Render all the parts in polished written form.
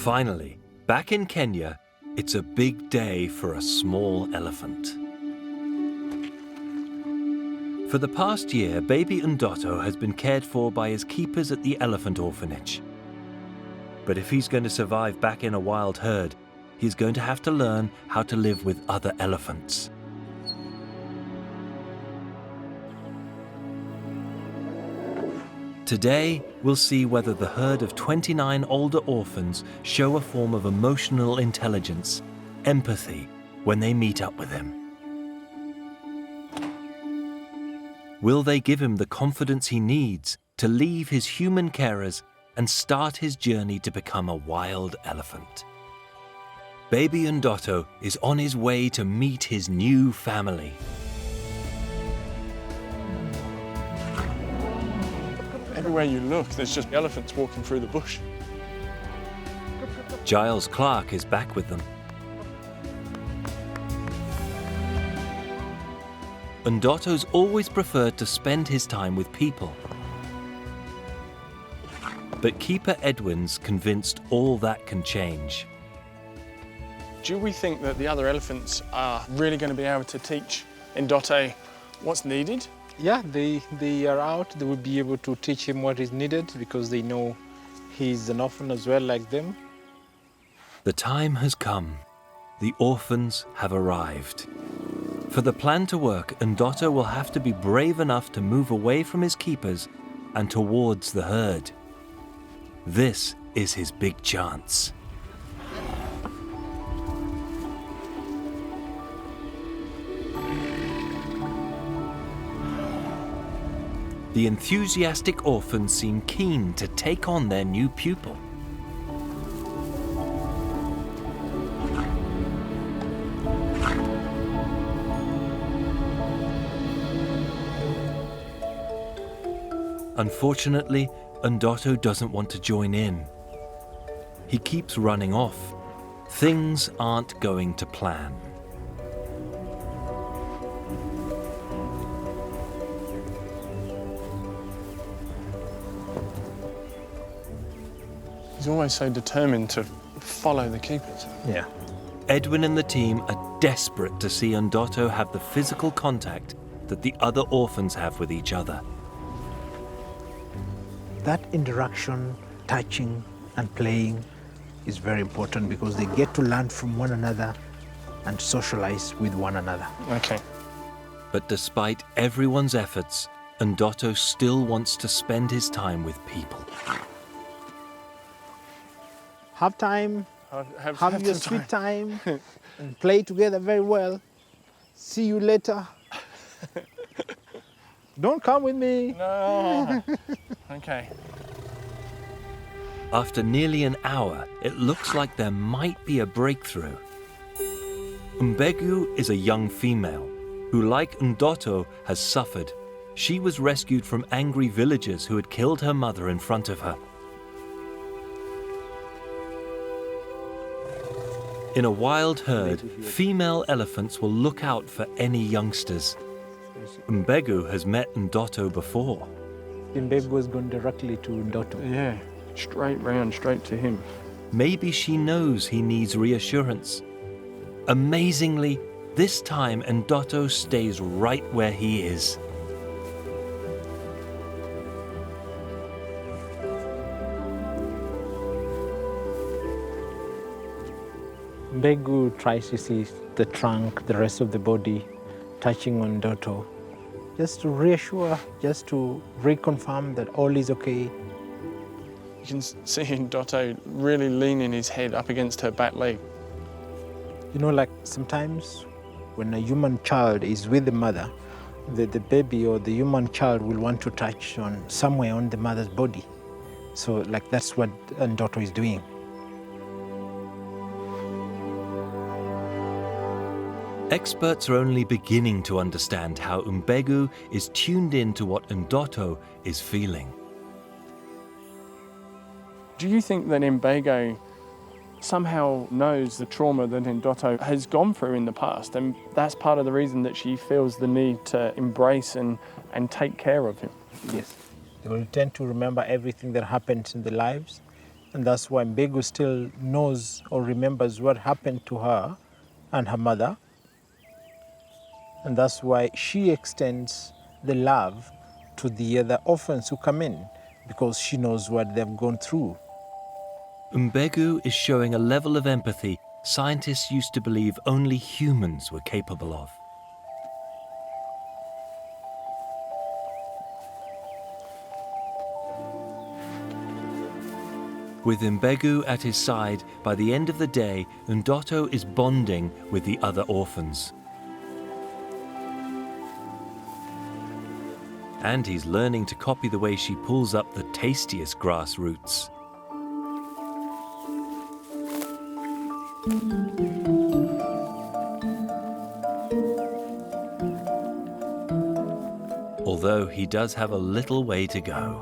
Finally, back in Kenya, it's a big day for a small elephant. For the past year, baby Ndotto has been cared for by his keepers at the elephant orphanage. But if he's going to survive back in a wild herd, he's going to have to learn how to live with other elephants. Today, we'll see whether the herd of 29 older orphans show a form of emotional intelligence, empathy, when they meet up with him. Will they give him the confidence he needs to leave his human carers and start his journey to become a wild elephant? Baby Ndotto is on his way to meet his new family. Everywhere you look, there's just elephants walking through the bush. Giles Clark is back with them. Ndotto's always preferred to spend his time with people. But Keeper Edwin's convinced all that can change. Do we think that the other elephants are really going to be able to teach Ndotto what's needed? Yeah, they are out. They will be able to teach him what is needed because they know he's an orphan as well like them. The time has come. The orphans have arrived. For the plan to work, Ndotto will have to be brave enough to move away from his keepers and towards the herd. This is his big chance. The enthusiastic orphans seem keen to take on their new pupil. Unfortunately, Ndotto doesn't want to join in. He keeps running off. Things aren't going to plan. He's always so determined to follow the keepers. Yeah. Edwin and the team are desperate to see Ndotto have the physical contact that the other orphans have with each other. That interaction, touching and playing is very important because they get to learn from one another and socialize with one another. Okay. But despite everyone's efforts, Ndotto still wants to spend his time with people. Have time, have your some sweet time and play together very well. See you later. Don't come with me. No. Okay. After nearly an hour, it looks like there might be a breakthrough. Mbegu is a young female who, like Ndotto, has suffered. She was rescued from angry villagers who had killed her mother in front of her. In a wild herd, female elephants will look out for any youngsters. Mbegu has met Ndotto before. Mbegu has gone directly to Ndotto. Yeah, straight round, straight to him. Maybe she knows he needs reassurance. Amazingly, this time Ndotto stays right where he is. Mbegu tries to see the trunk, the rest of the body, touching on Ndotto, just to reassure, just to reconfirm that all is okay. You can see Ndotto really leaning his head up against her back leg. You know, like sometimes when a human child is with the mother, the baby or the human child will want to touch on somewhere on the mother's body. So like that's what Ndotto is doing. Experts are only beginning to understand how Mbegu is tuned in to what Ndotto is feeling. Do you think that Mbego somehow knows the trauma that Ndotto has gone through in the past, and that's part of the reason that she feels the need to embrace and take care of him? Yes. They will tend to remember everything that happened in their lives, And that's why Mbegu still knows or remembers what happened to her and her mother. And that's why she extends the love to the other orphans who come in, because she knows what they've gone through. Mbegu is showing a level of empathy scientists used to believe only humans were capable of. With Mbegu at his side, by the end of the day, Ndotto is bonding with the other orphans. And he's learning to copy the way she pulls up the tastiest grass roots. Although he does have a little way to go.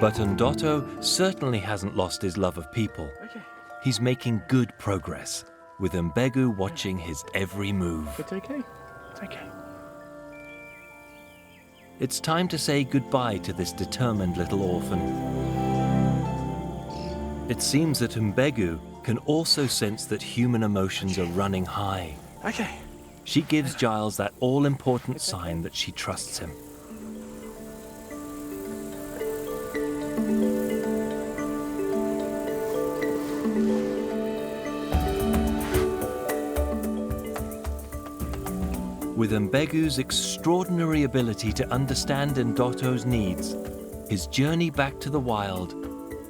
But Ndotto certainly hasn't lost his love of people. He's making good progress, with Mbegu watching his every move. It's okay. It's okay. It's time to say goodbye to this determined little orphan. It seems that Mbegu can also sense that human emotions are running high. Okay. She gives Giles that all-important sign that she trusts him. With Mbegu's extraordinary ability to understand Ndotto's needs, his journey back to the wild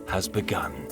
has begun.